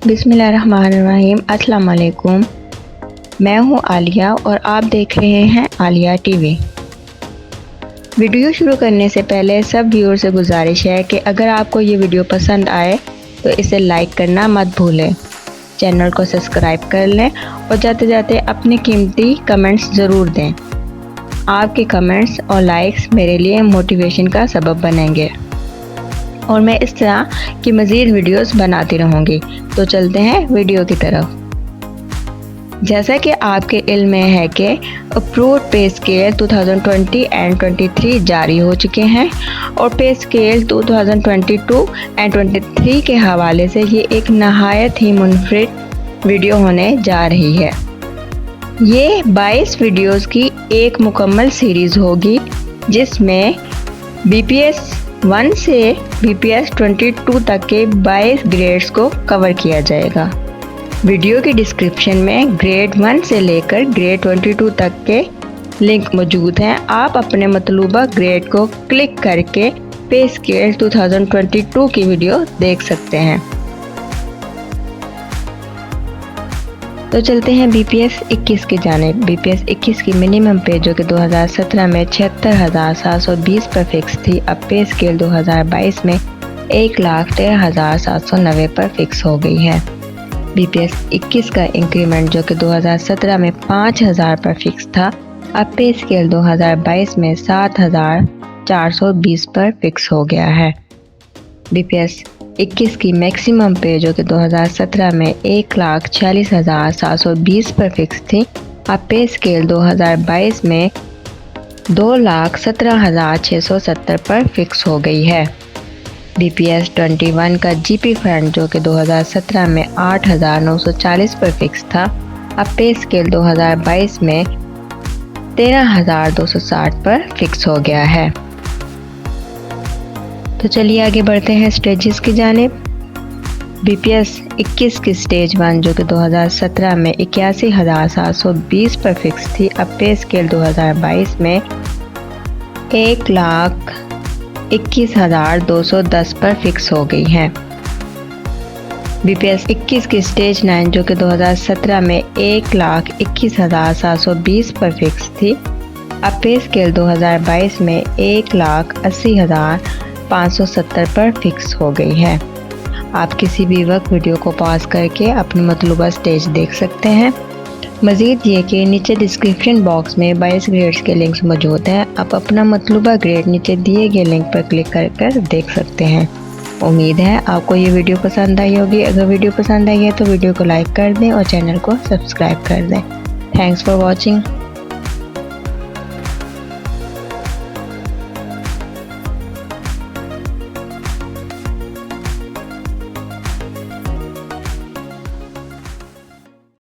बिस्मिल्लाहिर्रहमानिर्रहीम। अस्सलाम वालेकुम। मैं हूं आलिया और आप देख रहे हैं आलिया टीवी। वीडियो शुरू करने से पहले सब व्यूअर से गुजारिश है कि अगर आपको ये वीडियो पसंद आए तो इसे लाइक करना मत भूलें, चैनल को सब्सक्राइब कर लें और जाते जाते अपने कीमती कमेंट्स ज़रूर दें। आपके कमेंट्स और लाइक्स मेरे लिए मोटिवेशन का सबब बनेंगे और मैं इस तरह की मज़ीद वीडियोस बनाती रहूँगी। तो चलते हैं वीडियो की तरफ। जैसा कि आपके इल्म में है कि अप्रूव्ड पे स्केल 2020 एंड 23 जारी हो चुके हैं और पे स्केल 2022 एंड 23 के हवाले से ये एक नहायत ही मुनफरिद वीडियो होने जा रही है। ये 22 वीडियोस की एक मुकम्मल सीरीज़ होगी जिसमें BPS 1 से BPS 22 तक के 22 ग्रेड्स को कवर किया जाएगा। वीडियो की डिस्क्रिप्शन में ग्रेड 1 से लेकर ग्रेड 22 तक के लिंक मौजूद हैं। आप अपने मतलूबा ग्रेड को क्लिक करके पे स्केल 2022 की वीडियो देख सकते हैं। तो चलते हैं BPS 21 की जानिब। BPS 21 की मिनिमम पे जो कि 2017 में 76,720 पर फिक्स थी, अब पे स्केल 2022 में 1,13,790 पर फिक्स हो गई है। BPS 21 का इंक्रीमेंट जो कि 2017 में 5,000 पर फिक्स था, अब पे स्केल 2022 में 7,420 पर फिक्स हो गया है। BPS 21 की मैक्सिमम पे जो कि 2017 में 1,46,720 पर फिक्स थी, अब पे स्केल 2022 में 2,17,670 पर फिक्स हो गई है। BPS 21 का GP फ्रंट जो कि 2017 में 8,940 पर फिक्स था, अब पे स्केल 2022 में 13,260 पर फिक्स हो गया है। तो चलिए आगे बढ़ते हैं स्टेजेस की जानिब। BPS 21 की स्टेज 1 जो कि 2017 में 81,720 पर फिक्स थी, अब पे स्केल 2022 में 1,21,210 पर फिक्स हो गई है। BPS 21 की स्टेज 9 जो कि 2017 में 1,21,720 पर फिक्स थी, अब पे स्केल 2022 में 1,80,570 पर फिक्स हो गई है। आप किसी भी वक्त वीडियो को पॉज करके अपनी मतलूबा स्टेज देख सकते हैं। मज़ीद ये कि नीचे डिस्क्रिप्शन बॉक्स में 22 ग्रेड्स के लिंक्स मौजूद हैं। आप अपना मतलूबा ग्रेड नीचे दिए गए लिंक पर क्लिक कर देख सकते हैं। उम्मीद है आपको ये वीडियो पसंद आई होगी। अगर वीडियो पसंद आई है तो वीडियो को लाइक कर दें और चैनल को सब्सक्राइब कर दें। Thanks for watching.